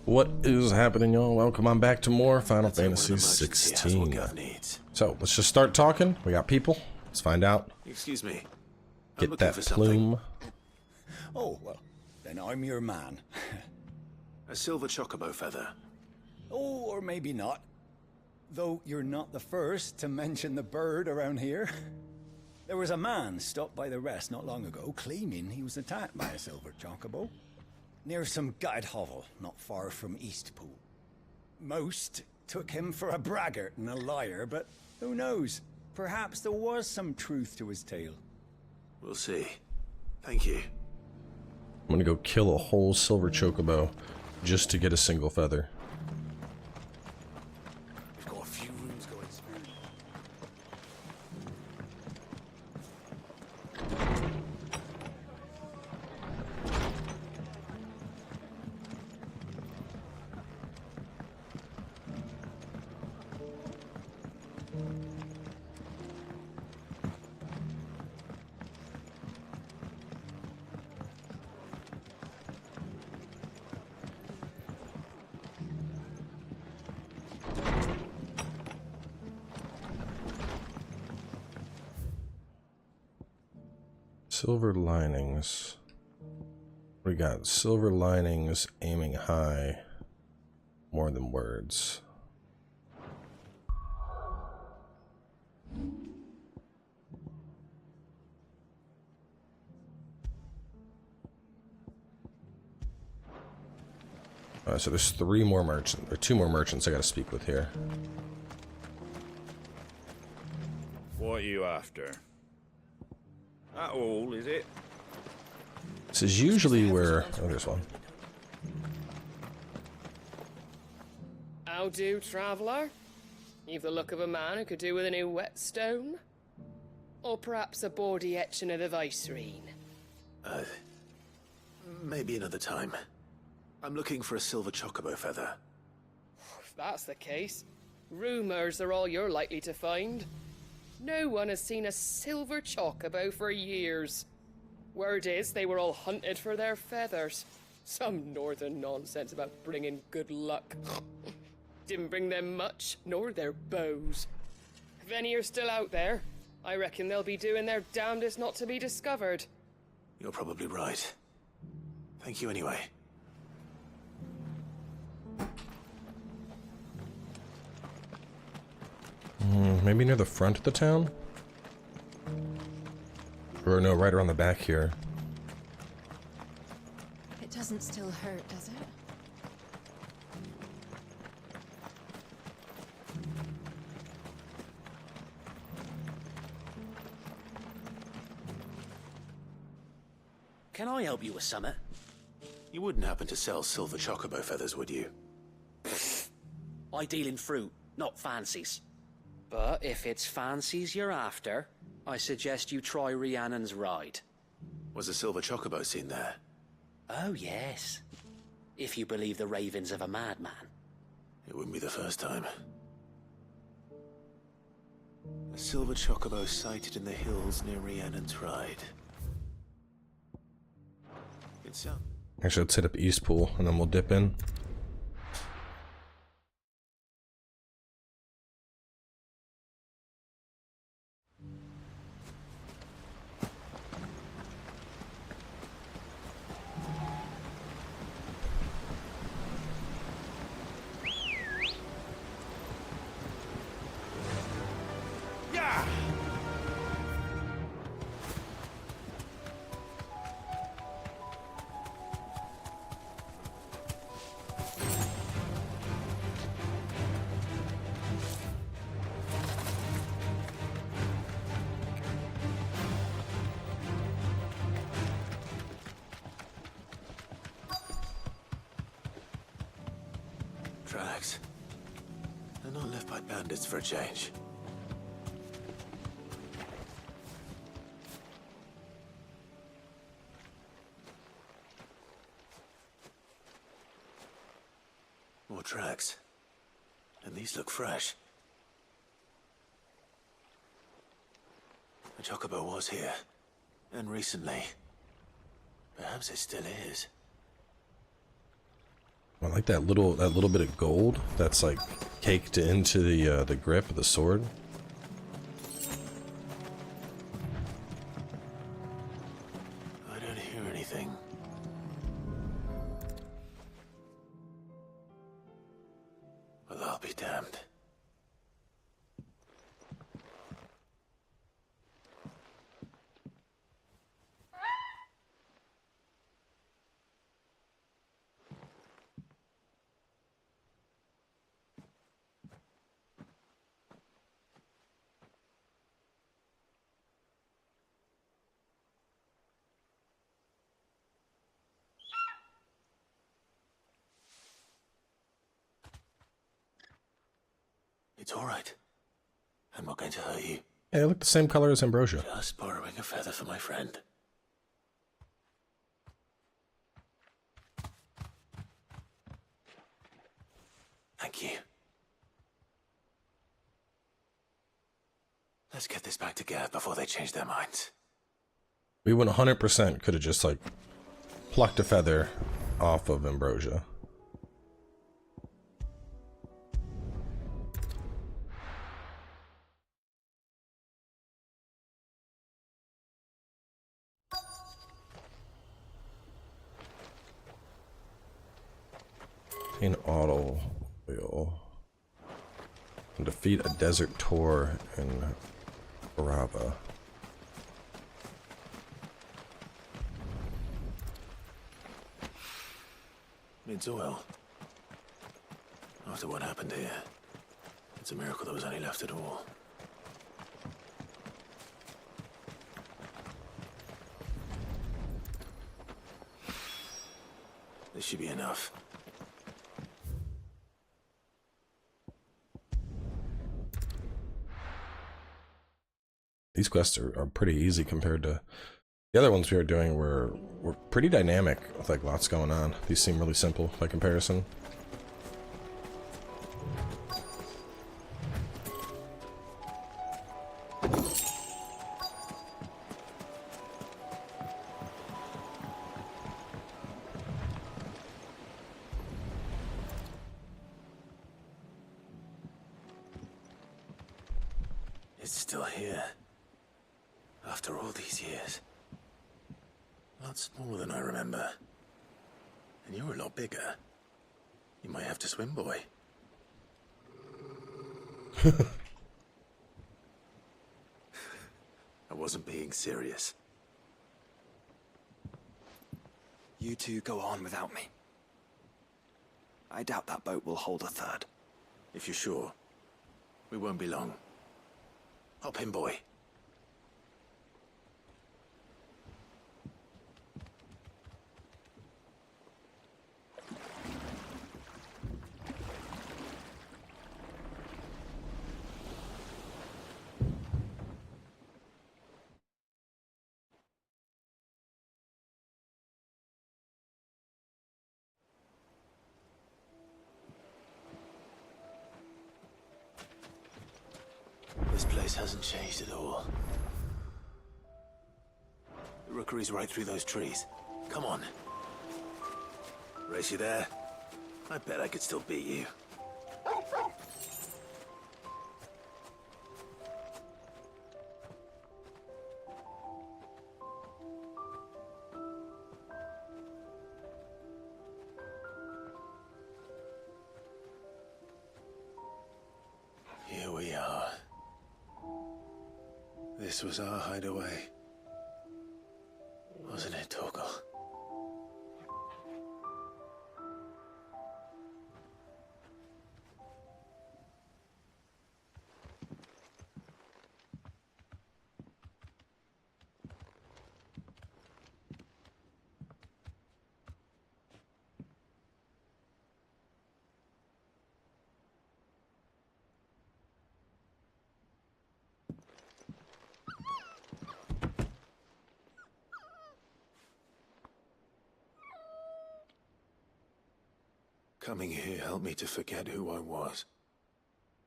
What is happening, y'all? Welcome on back to more Final Fantasy XVI. So, let's just start talking. We got people. Let's find out. Excuse me. Get that plume. Oh, well, then I'm your man. A silver chocobo feather. Oh, or maybe not. Though you're not the first to mention the bird around here. There was a man stopped by the rest not long ago claiming he was attacked by a silver chocobo. Near some gutted hovel not far from Eastpool. Most took him for a braggart and a liar, but who knows? Perhaps there was some truth to his tale. We'll see. Thank you. I'm gonna go kill a whole silver chocobo just to get a single feather. We've got a few rooms going spare. Silver linings. We got silver linings aiming high. More than words. Alright, so there's two more merchants I gotta speak with here. What are you after? That all, is it? This is usually where... Oh, there's one. How do, traveller? You've the look of a man who could do with a new whetstone? Or perhaps a bawdy etching of the Vicerine? Maybe another time. I'm looking for a silver chocobo feather. If that's the case, rumours are all you're likely to find. No one has seen a silver chocobo for years. Word is they were all hunted for their feathers. Some northern nonsense about bringing good luck. Didn't bring them much, nor their bows. If any are still out there, I reckon they'll be doing their damnedest not to be discovered. You're probably right. Thank you anyway. Maybe near the front of the town? Or no, right around the back here. It doesn't still hurt, does it? Can I help you with something? You wouldn't happen to sell silver chocobo feathers, would you? I deal in fruit, not fancies. But if it's fancies you're after, I suggest you try Rhiannon's ride. Was a silver chocobo seen there? Oh yes. If you believe the ravings of a madman. It wouldn't be the first time. A silver chocobo sighted in the hills near Rhiannon's ride. It's Actually, let's hit up Eastpool and then we'll dip in. tracks. They're not left by bandits for a change. More tracks. And these look fresh. The chocobo was here. And recently. Perhaps it still is. I like that little bit of gold that's like caked into the grip of the sword. I don't hear anything. Well, I'll be damned. It's all right. I'm not going to hurt you. Hey, they look the same color as Ambrosia. Just borrowing a feather for my friend. Thank you. Let's get this back together before they change their minds. We would 100% could have just like plucked a feather off of Ambrosia. In auto wheel and defeat a desert tour in Barava. It's oil. After what happened here, it's a miracle there was any left at all. This should be enough. These quests are pretty easy compared to the other ones we were doing. Were pretty dynamic with like lots going on. These seem really simple by comparison. It's still here. After all these years. A lot smaller than I remember. And you're a lot bigger. You might have to swim, boy. I wasn't being serious. You two go on without me. I doubt that boat will hold a third. If you're sure, we won't be long. Hop in, boy. This place hasn't changed at all. The rookery's right through those trees. Come on. Race you there? I bet I could still beat you. Here we are. This was our hideaway. Wasn't it, Torgal? Coming here helped me to forget who I was.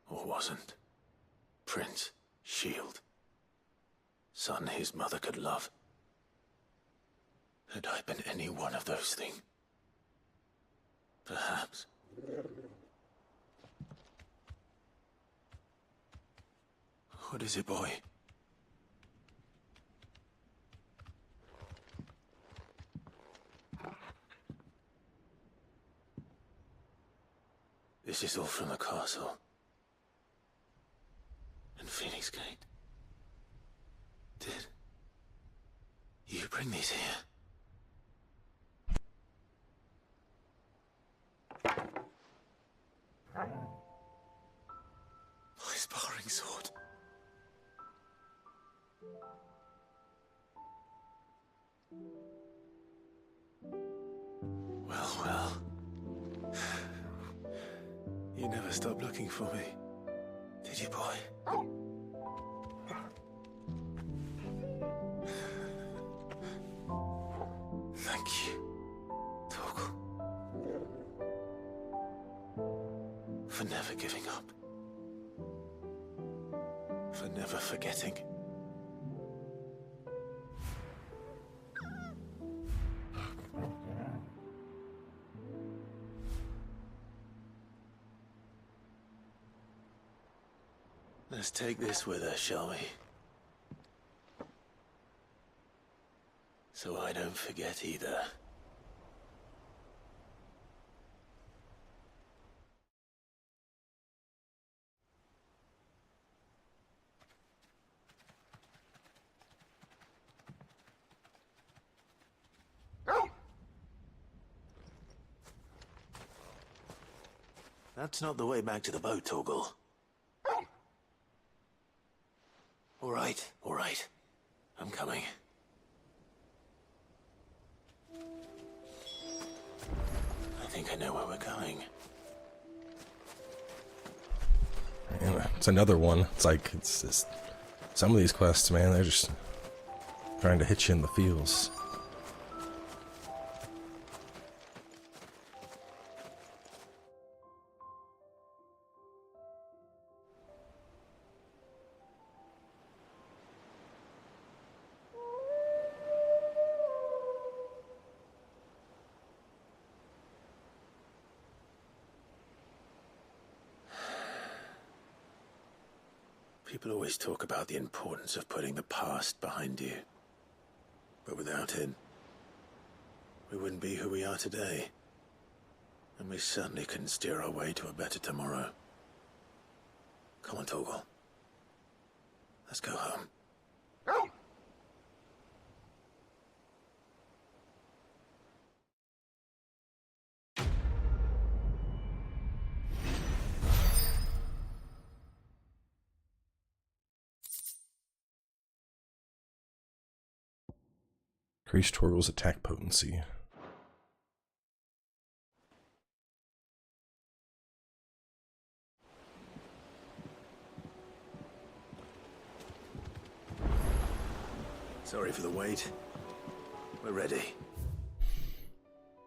Or wasn't. Prince, Shield. Son his mother could love. Had I been any one of those things? Perhaps. What is it, boy? This is all from the castle. And Phoenix Gate. Did you bring these here? My sparring sword. Well. You never stopped looking for me, did you, boy? Thank you, Torgal, for never giving up, for never forgetting. Let's take this with us, shall we? So I don't forget either. That's not the way back to the boat, Torgal. All right. I'm coming. I think I know where we're going. Man, it's another one. It's like, it's just... Some of these quests, man, they're just trying to hit you in the feels. People always talk about the importance of putting the past behind you. But without it, we wouldn't be who we are today. And we certainly couldn't steer our way to a better tomorrow. Come on, Torgal. Let's go home. Increase Torgal's attack potency. Sorry for the wait. We're ready.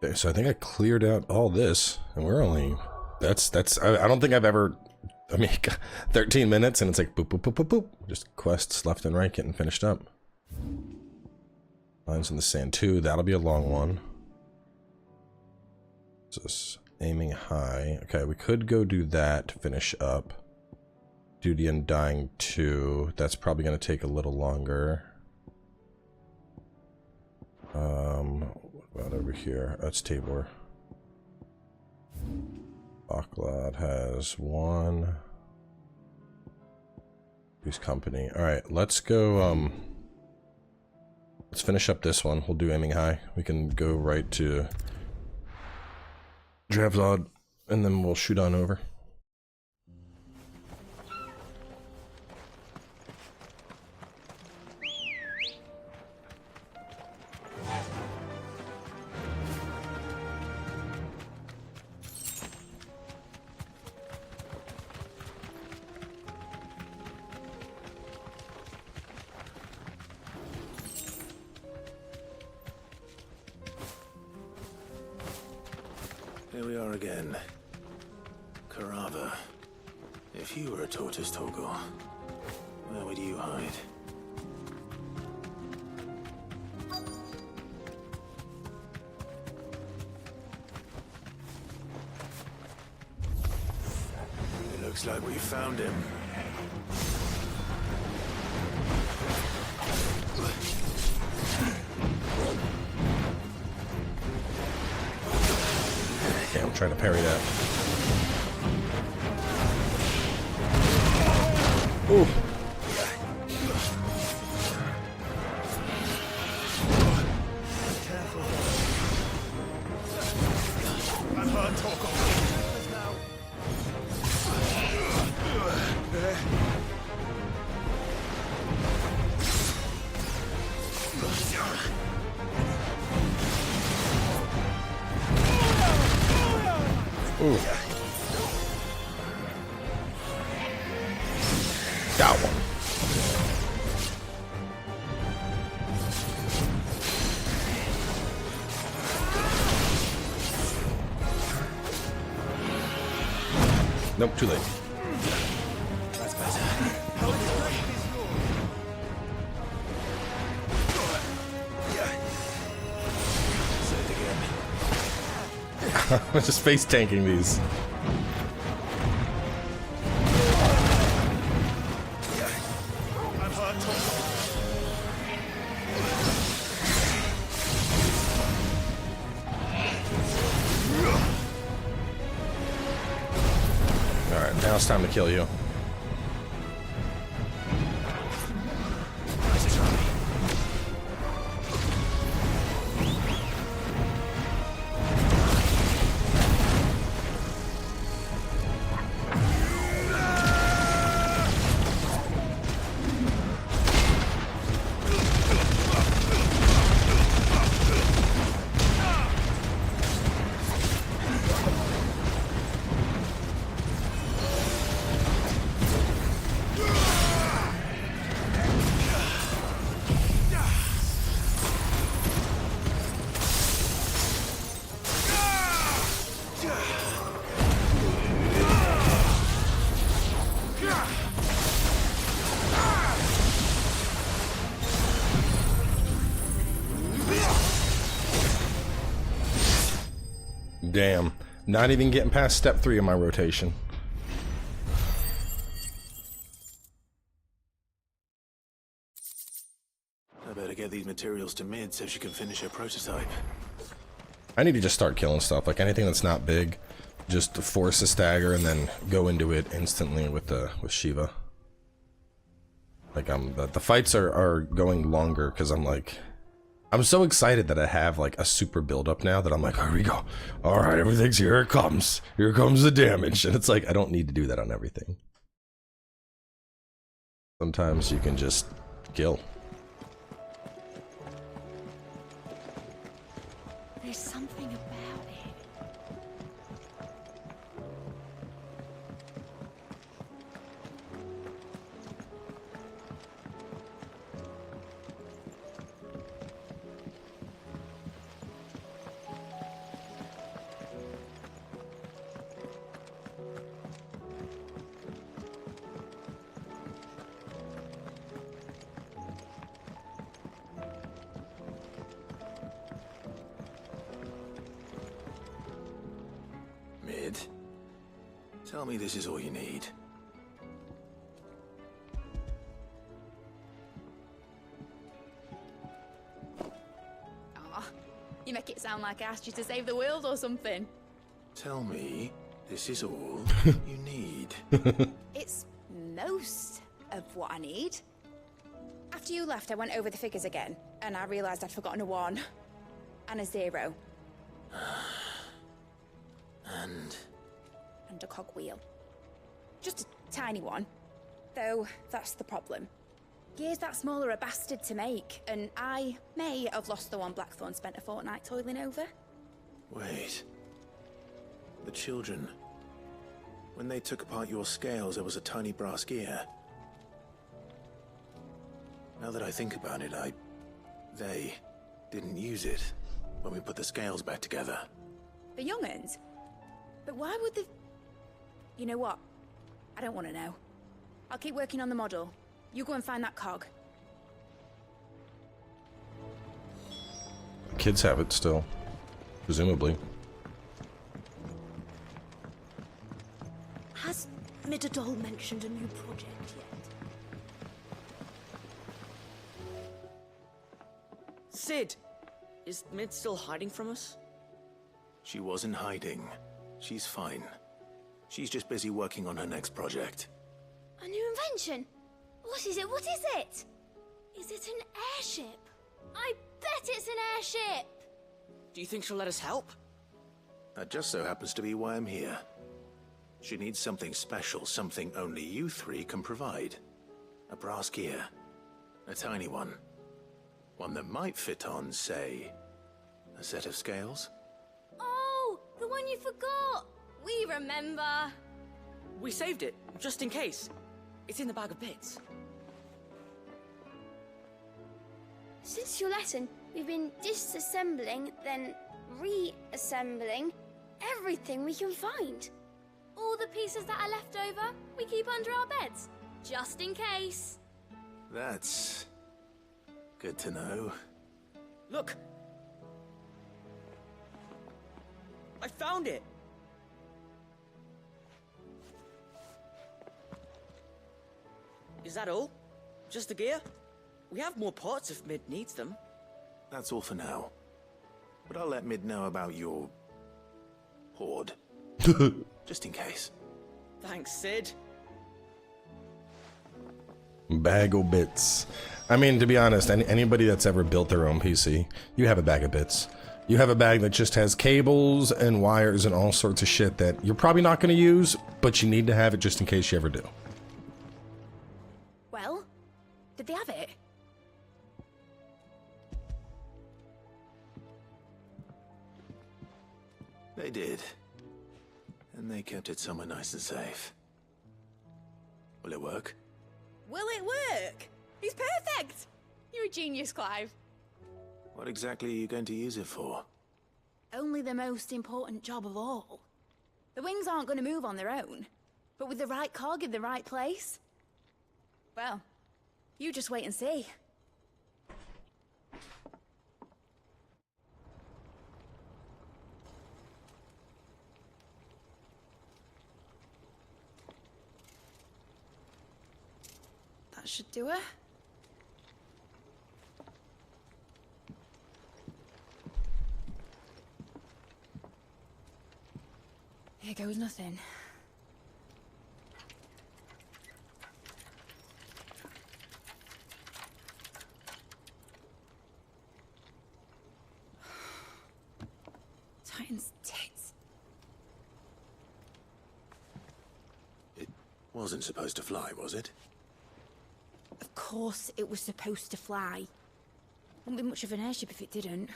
Okay, so I think I cleared out all this, and we're only... I don't think I've ever... I mean, 13 minutes, and it's like boop, boop, boop, boop, boop. Just quests left and right getting finished up. Lines in the Sand 2, that'll be a long one. Just aiming high. Okay, we could go do that to finish up. Duty Undying 2, that's probably going to take a little longer. What about over here? That's Tabor. Baklad has one. Who's company? Alright, let's go, let's finish up this one. We'll do aiming high. We can go right to Dravlod, and then we'll shoot on over. Here we are again. Karava. If you were a tortoise, Torgal, where would you hide? Looks like we found him. Okay, I'm trying to parry that. Ooh. I've heard talk of it now. Ooh. Got one. Nope, too late. That's better. Say it again. I'm just face tanking these. I've heard talk of Alright, now it's time to kill you. Nice try. Damn. Not even getting past step 3 of my rotation. I better get these materials to Mid so she can finish her prototype. I need to just start killing stuff. Like anything that's not big, just force a stagger and then go into it instantly with Shiva. Like the fights are going longer because I'm so excited that I have like a super build up now that I'm like, here we go. All right, everything's here. It comes. Here comes the damage. And it's like, I don't need to do that on everything. Sometimes you can just kill. There's something about it. Mid, tell me this is all you need. Aw, you make it sound like I asked you to save the world or something. Tell me this is all you need. It's most of what I need. After you left, I went over the figures again, and I realized I'd forgotten a 1 and a 0 And and a cogwheel. Just a tiny one, though that's the problem. Gears that small are a bastard to make, and I may have lost the one Blackthorn spent a fortnight toiling over. wait. The children. When they took apart your scales, there was a tiny brass gear. Now that I think about it, they didn't use it when we put the scales back together. The young'uns? But why would they... You know what? I don't want to know. I'll keep working on the model. You go and find that cog. Kids have it still, presumably. Has Mid at all mentioned a new project yet? Sid! Is Mid still hiding from us? She wasn't hiding. She's fine. She's just busy working on her next project. A new invention? What is it? What is it? Is it an airship? I bet it's an airship! Do you think she'll let us help? That just so happens to be why I'm here. She needs something special, something only you three can provide. A brass gear. A tiny one. One that might fit on, say, a set of scales? Oh, the one you forgot! We remember! We saved it, just in case. It's in the bag of bits. Since your lesson, we've been disassembling, then reassembling everything we can find. All the pieces that are left over, we keep under our beds, just in case. That's good to know. Look! I found it! Is that all? Just the gear? We have more parts if Mid needs them. That's all for now. But I'll let Mid know about your hoard. Just in case. Thanks, Sid. Bag of bits. I mean, to be honest, anybody that's ever built their own PC, you have a bag of bits. You have a bag that just has cables and wires and all sorts of shit that you're probably not going to use, but you need to have it just in case you ever do. Well, did they have it? They did. And they kept it somewhere nice and safe. Will it work? Will it work? He's perfect! You're a genius, Clive. What exactly are you going to use it for? Only the most important job of all. The wings aren't going to move on their own. But with the right cog in the right place... well, you just wait and see. That should do it. Here goes nothing. Titan's tits. It wasn't supposed to fly, was it? Of course it was supposed to fly. Wouldn't be much of an airship if it didn't.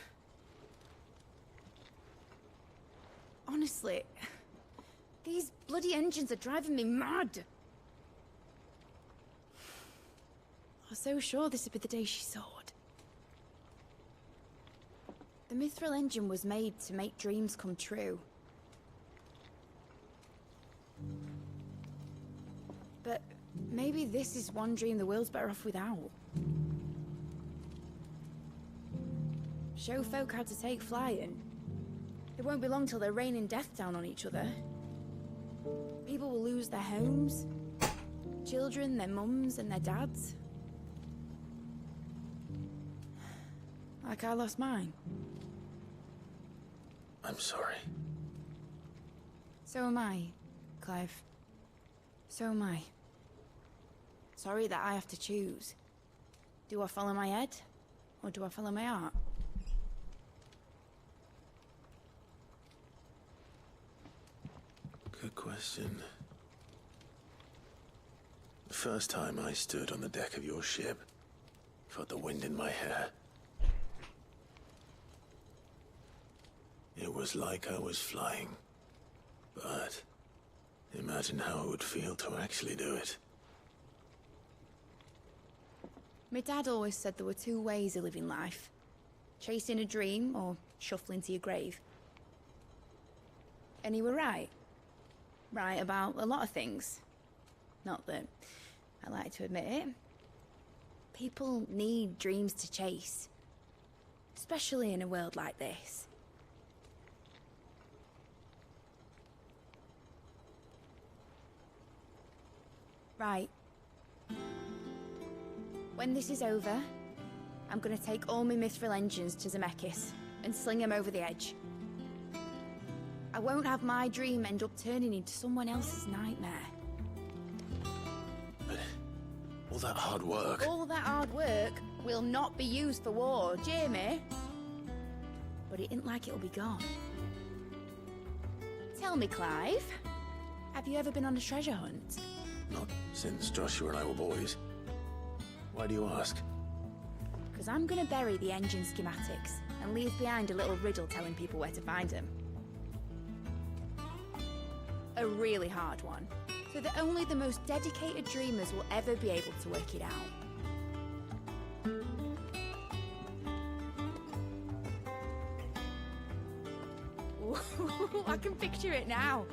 Honestly, these bloody engines are driving me mad. I was so sure this would be the day she soared. The mithril engine was made to make dreams come true. But maybe this is one dream the world's better off without. Show folk how to take flying. It won't be long till they're raining death down on each other. People will lose their homes. Children, their mums and their dads. Like I lost mine. I'm sorry. So am I, Clive. So am I. Sorry that I have to choose. Do I follow my head? Or do I follow my heart? Good question. The first time I stood on the deck of your ship, felt the wind in my hair. It was like I was flying. But imagine how it would feel to actually do it. My dad always said there were two ways of living life. Chasing a dream or shuffling to your grave. And he were right. Right about a lot of things. Not that I like to admit it. People need dreams to chase. Especially in a world like this. Right. When this is over, I'm gonna take all my mithril engines to Zemeckis and sling them over the edge. I won't have my dream end up turning into someone else's nightmare. But all that hard work... All that hard work will not be used for war, Jamie. But it ain't like it'll be gone. Tell me, Clive, have you ever been on a treasure hunt? Not since Joshua and I were boys. Why do you ask? Because I'm gonna bury the engine schematics and leave behind a little riddle telling people where to find them. A really hard one, so that only the most dedicated dreamers will ever be able to work it out. Ooh, I can picture it now.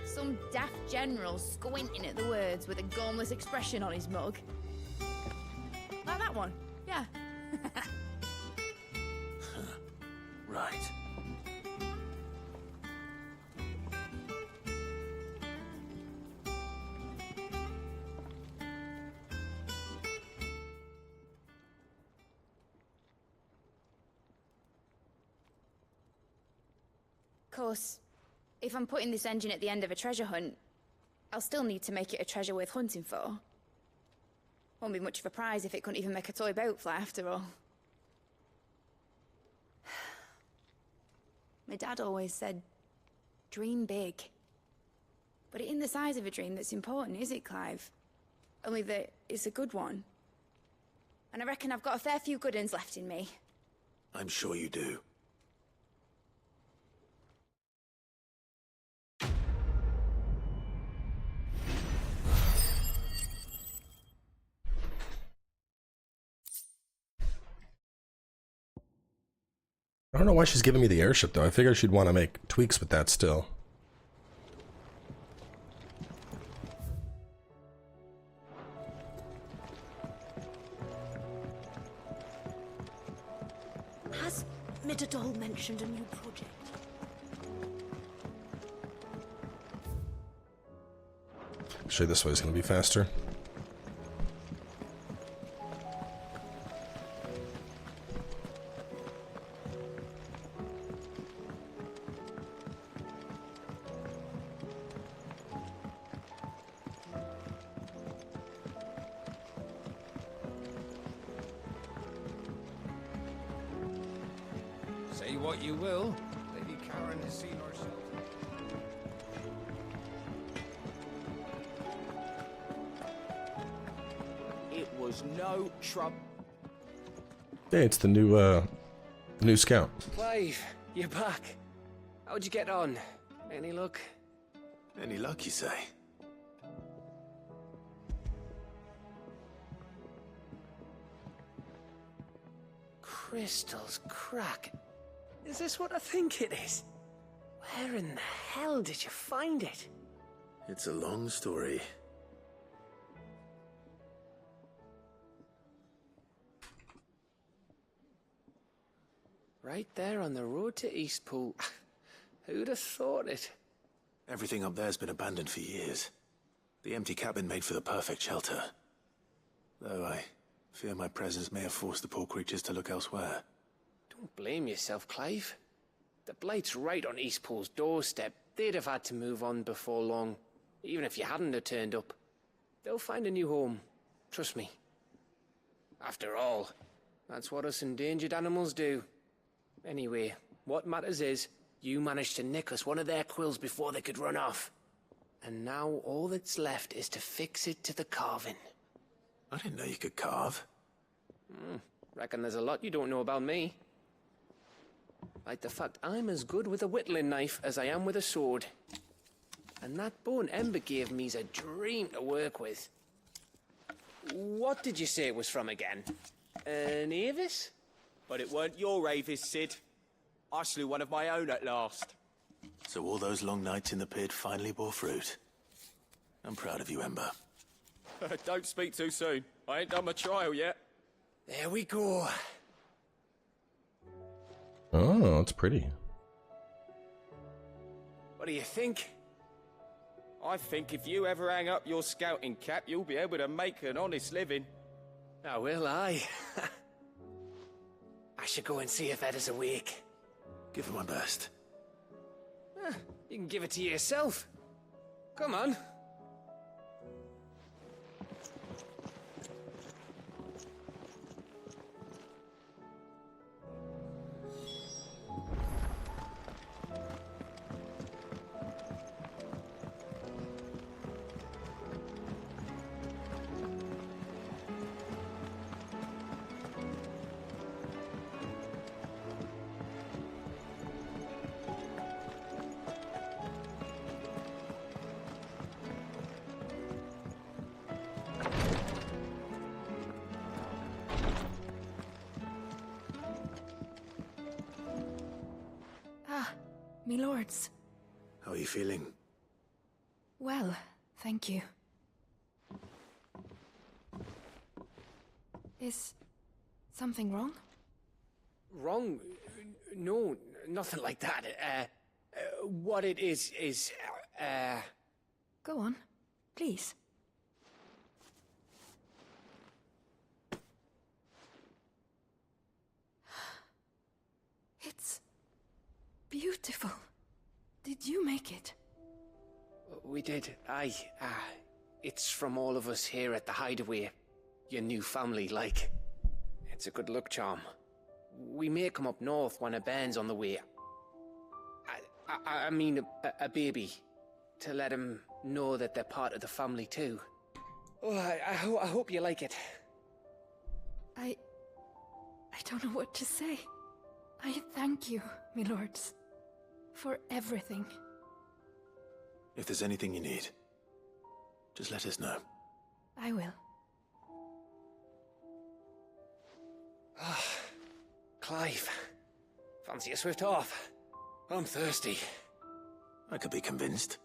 Some daft general squinting at the words with a gormless expression on his mug. Like that one, yeah. Right. Of course, if I'm putting this engine at the end of a treasure hunt, I'll still need to make it a treasure worth hunting for. Won't be much of a prize if it couldn't even make a toy boat fly after all. My dad always said, dream big. But it ain't the size of a dream that's important, is it, Clive? Only that it's a good one. And I reckon I've got a fair few good uns left in me. I'm sure you do. I don't know why she's giving me the airship, though. I figured she'd want to make tweaks with that still. Has Midadol mentioned a new project? Actually, this way is going to be faster. Say what you will, Lady Karen has seen herself. It was no trouble. Hey, it's the new scout. Clive, you're back. How'd you get on? Any luck? Any luck, you say? Crystals crack. Is this what I think it is? Where in the hell did you find it? It's a long story. Right there on the road to Eastpool. Who'd have thought it? Everything up there's been abandoned for years. The empty cabin made for the perfect shelter. Though I fear my presence may have forced the poor creatures to look elsewhere. Don't blame yourself, Clive. The Blight's right on Eastpool's doorstep. They'd have had to move on before long, even if you hadn't have turned up. They'll find a new home. Trust me. After all, that's what us endangered animals do. Anyway, what matters is, you managed to nick us one of their quills before they could run off. And now all that's left is to fix it to the carving. I didn't know you could carve. Reckon there's a lot you don't know about me. Like the fact I'm as good with a whittling knife as I am with a sword. And that bone Ember gave me's a dream to work with. What did you say it was from again? An Avis? But it weren't your Avis, Sid. I slew one of my own at last. So all those long nights in the pit finally bore fruit. I'm proud of you, Ember. Don't speak too soon. I ain't done my trial yet. There we go. Oh, it's pretty. What do you think? I think if you ever hang up your scouting cap, you'll be able to make an honest living. Oh, will I? I should go and see if Ed is awake. Give it my best. You can give it to yourself. Come on. Me lords. How are you feeling? Well, thank you. Is something wrong? Wrong? No, nothing like that. What it is... Go on, please. It's beautiful. Did you make it? We did. Aye. It's from all of us here at the Hideaway. Your new family, like. It's a good luck charm. We may come up north when a band's on the way. I mean a baby. To let him know that they're part of the family too. Oh, I hope you like it. I don't know what to say. I thank you, my lords, for everything. If there's anything you need, just let us know. I will. Clive, fancy a swift off? I'm thirsty. I could be convinced.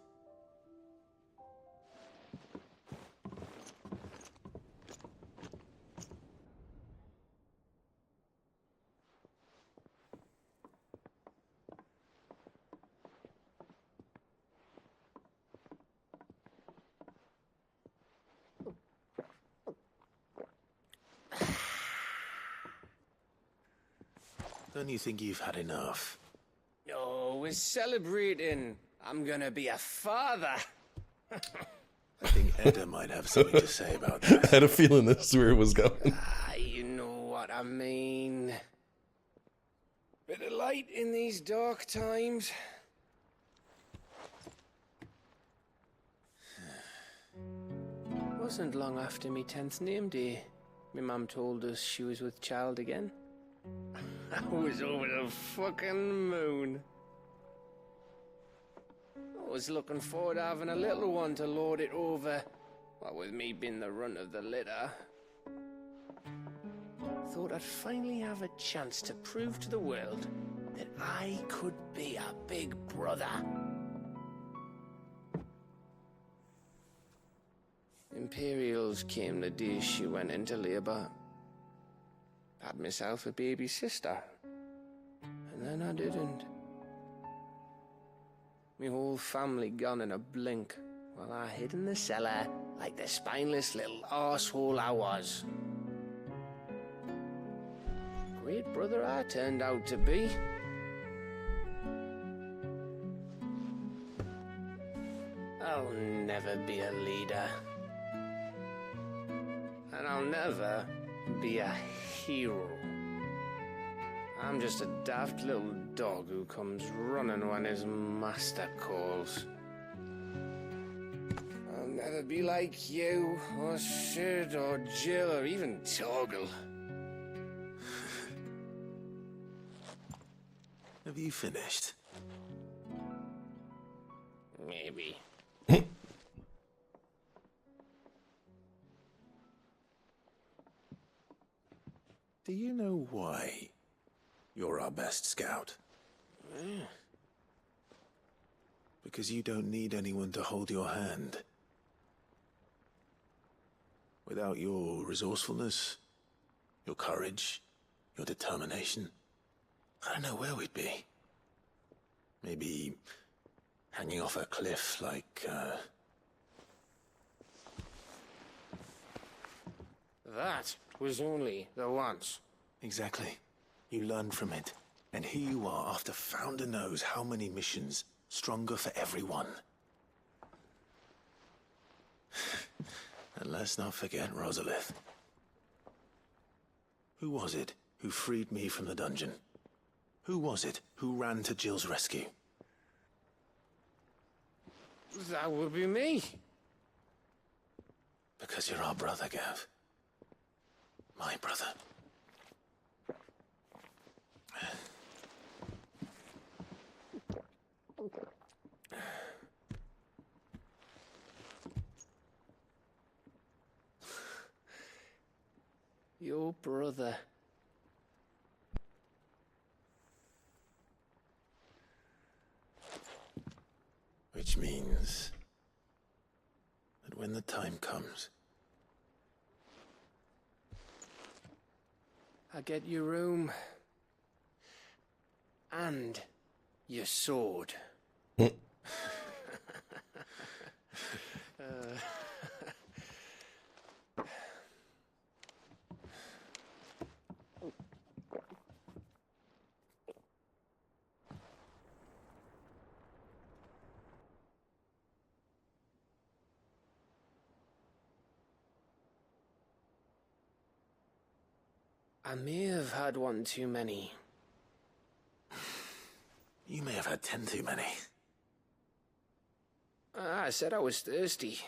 Don't you think you've had enough? Oh, we're celebrating. I'm gonna be a father. I think Edda might have something to say about that. I had a feeling this is where it was going. You know what I mean. Bit of light in these dark times. Wasn't long after me 10th name day. My mum told us she was with child again. I was over the fucking moon. I was looking forward to having a little one to lord it over, what with me being the runt of the litter. Thought I'd finally have a chance to prove to the world that I could be a big brother. Imperials came the day she went into labour. Had myself a baby sister, and then I didn't. My whole family gone in a blink, while I hid in the cellar like the spineless little arsehole I was. Great brother I turned out to be. I'll never be a leader. And I'll never be a hero. I'm just a daft little dog who comes running when his master calls. I'll never be like you, or Sid, or Jill, or even Torgal. Have you finished? Maybe. Do you know why you're our best scout? Because you don't need anyone to hold your hand. Without your resourcefulness, your courage, your determination, I don't know where we'd be. Maybe hanging off a cliff like That was only the once. Exactly. You learned from it. And here you are after Founder knows how many missions. Stronger for everyone. And let's not forget Rosalith. Who was it who freed me from the dungeon? Who was it who ran to Jill's rescue? That would be me. Because you're our brother, Gav. My brother. Your brother. Which means that when the time comes, I get your room. And your sword. I may have had one too many. you may have had 10 too many. I said I was thirsty.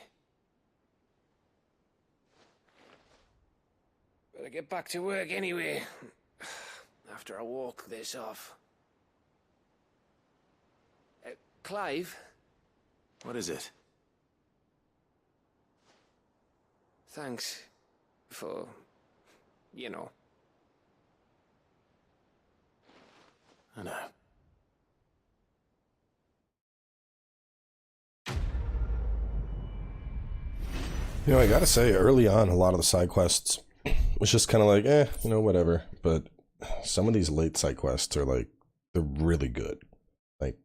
Better get back to work anyway. After I walk this off. Clive? What is it? Thanks for, you know. I know. You know, I gotta say, early on, a lot of the side quests was just kind of like, whatever. But some of these late side quests are like, they're really good. Like,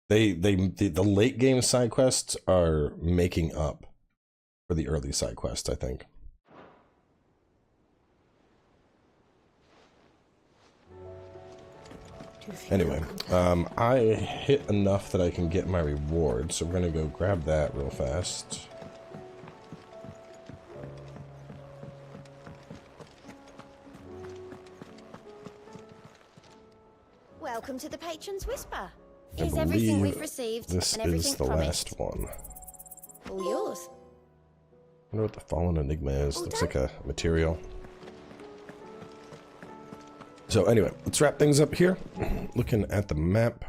the late game side quests are making up for the early side quests, I think. Anyway, I hit enough that I can get my reward, so we're gonna go grab that real fast. Welcome to the Patron's Whisper. I Is everything believe we've received this and everything is the promised? last one. All yours. I wonder what the Fallen Enigma is. All Looks done? like a material. So anyway, let's wrap things up here. Looking at the map,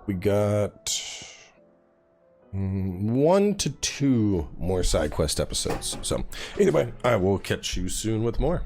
we got 1 to 2 more side quest episodes. So either way, I will catch you soon with more.